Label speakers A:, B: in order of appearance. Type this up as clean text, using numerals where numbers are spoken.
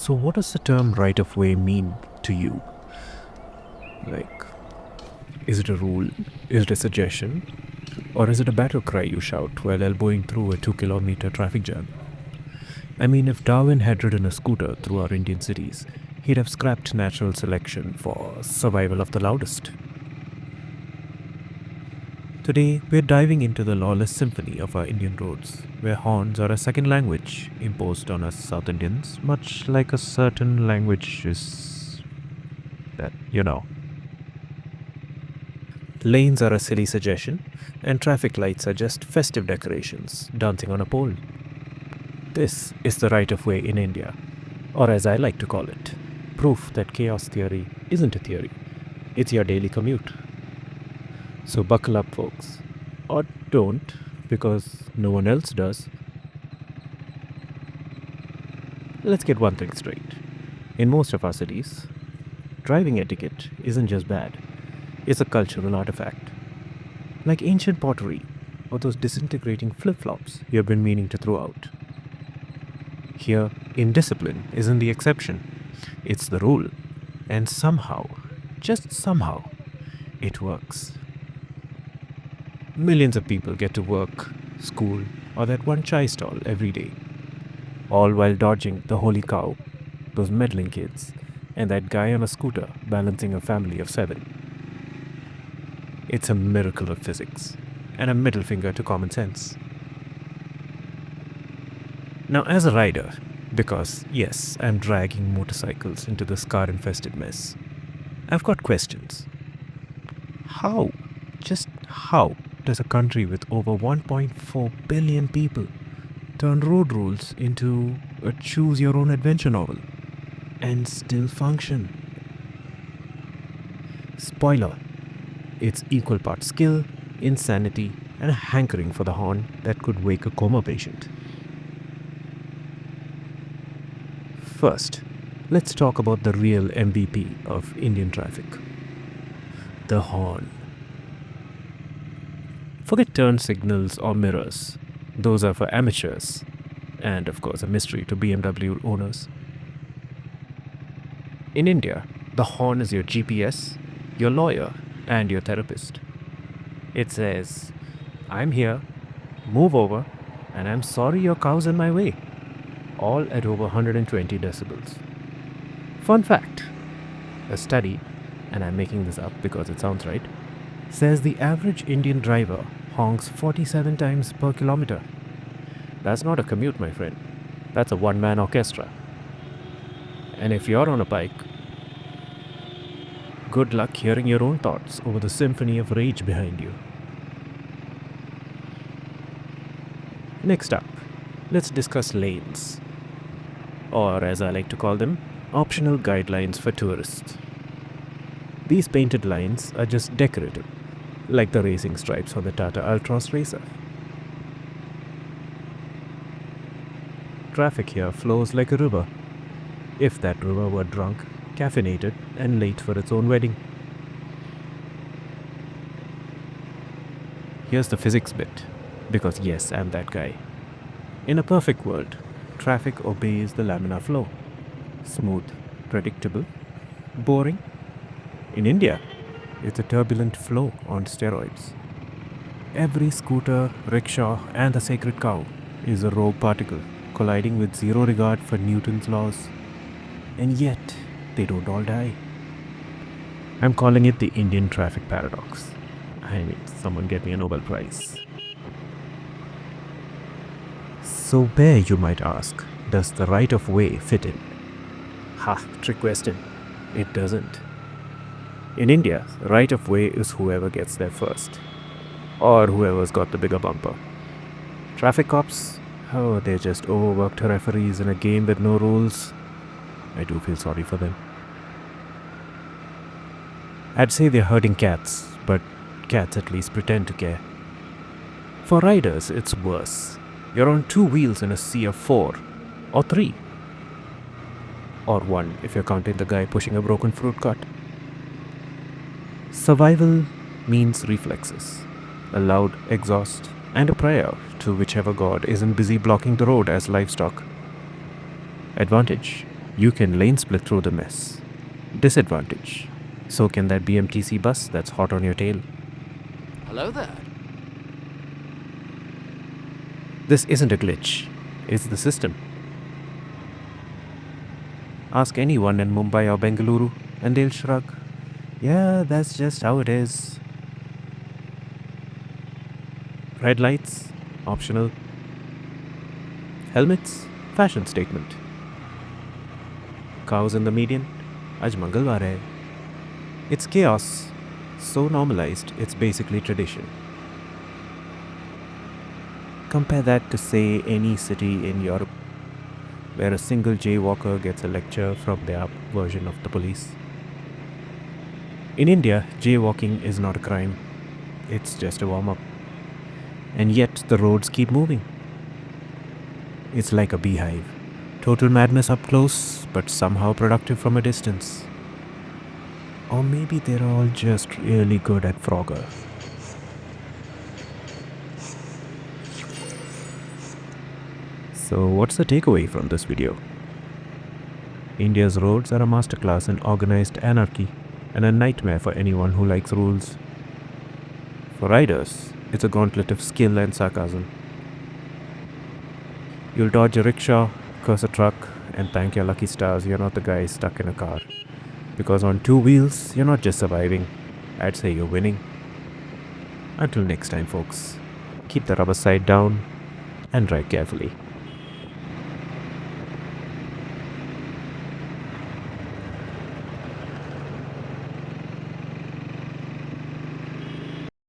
A: So, what does the term right of way mean to you? Like, is it a rule? Is it a suggestion? Or is it a battle cry you shout while elbowing through a 2 kilometer traffic jam? I mean, if Darwin had ridden a scooter through our Indian cities, he'd have scrapped natural selection for survival of the loudest. Today, we're diving into the lawless symphony of our Indian roads, where horns are a second language imposed on us South Indians, much like a certain language is that. Lanes are a silly suggestion, and traffic lights are just festive decorations dancing on a pole. This is the right of way in India, or as I like to call it, proof that chaos theory isn't a theory, it's your daily commute. So buckle up, folks. Or don't, because no one else does. Let's get one thing straight. In most of our cities, driving etiquette isn't just bad, it's a cultural artifact. Like ancient pottery or those disintegrating flip flops you've been meaning to throw out. Here, indiscipline isn't the exception, it's the rule. And somehow, just somehow, it works. Millions of people get to work, school, or that one chai stall every day, all while dodging the holy cow, those meddling kids, and that guy on a scooter balancing a family of 7. It's a miracle of physics, and a middle finger to common sense. Now, as a rider, because yes, I'm dragging motorcycles into this car infested mess, I've got questions. How, just how, does a country with over 1.4 billion people turn road rules into a choose your own adventure novel and still function? Spoiler, it's equal parts skill, insanity, and a hankering for the horn that could wake a coma patient. First, let's talk about the real MVP of Indian traffic, the horn. Forget turn signals or mirrors. Those are for amateurs. And of course, a mystery to BMW owners. In India, the horn is your GPS, your lawyer, and your therapist. It says, I'm here, move over, and I'm sorry your cow's in my way. All at over 120 decibels. Fun fact, a study, and I'm making this up because it sounds right, says the average Indian driver honks 47 times per kilometer. That's not a commute, my friend. That's a one-man orchestra. And if you're on a bike, good luck hearing your own thoughts over the symphony of rage behind you. Next up, let's discuss lanes. Or as I like to call them, optional guidelines for tourists. These painted lines are just decorative, like the racing stripes on the Tata Altroz racer. Traffic here flows like a river, if that river were drunk, caffeinated, and late for its own wedding. Here's the physics bit, because yes, I'm that guy. In a perfect world, traffic obeys the laminar flow. Smooth, predictable, boring. In India, it's a turbulent flow on steroids. Every scooter, rickshaw, and the sacred cow is a rogue particle colliding with zero regard for Newton's laws. And yet, they don't all die. I'm calling it the Indian traffic paradox. I mean, someone get me a Nobel Prize. So where, you might ask, does the right of way fit in? Ha, trick question. It doesn't. In India, right of way is whoever gets there first, or whoever's got the bigger bumper. Traffic cops? Oh, they're just overworked referees in a game with no rules. I do feel sorry for them. I'd say they're herding cats, but cats at least pretend to care. For riders, it's worse. You're on 2 wheels in a sea of 4, or 3. Or 1 if you're counting the guy pushing a broken fruit cart. Survival means reflexes, a loud exhaust, and a prayer to whichever god isn't busy blocking the road as livestock. Advantage, You can lane split through the mess. Disadvantage. So can that BMTC bus that's hot on your tail.
B: Hello there.
A: This isn't a glitch. It's the system. Ask anyone in Mumbai or Bengaluru and they'll shrug. Yeah, that's just how it is. Red lights, optional. Helmets, fashion statement. Cows in the median, Aj Mangalwar hai. It's chaos, so normalized it's basically tradition. Compare that to, say, any city in Europe where a single jaywalker gets a lecture from their version of the police. In India, jaywalking is not a crime, it's just a warm up. And yet the roads keep moving. It's like a beehive. Total madness up close, but somehow productive from a distance. Or maybe they're all just really good at Frogger. So what's the takeaway from this video? India's roads are a masterclass in organized anarchy and a nightmare for anyone who likes rules. For riders, it's a gauntlet of skill and sarcasm. You'll dodge a rickshaw, curse a truck, and thank your lucky stars you're not the guy stuck in a car. Because on two wheels, you're not just surviving, I'd say you're winning. Until next time, folks, keep the rubber side down and drive carefully.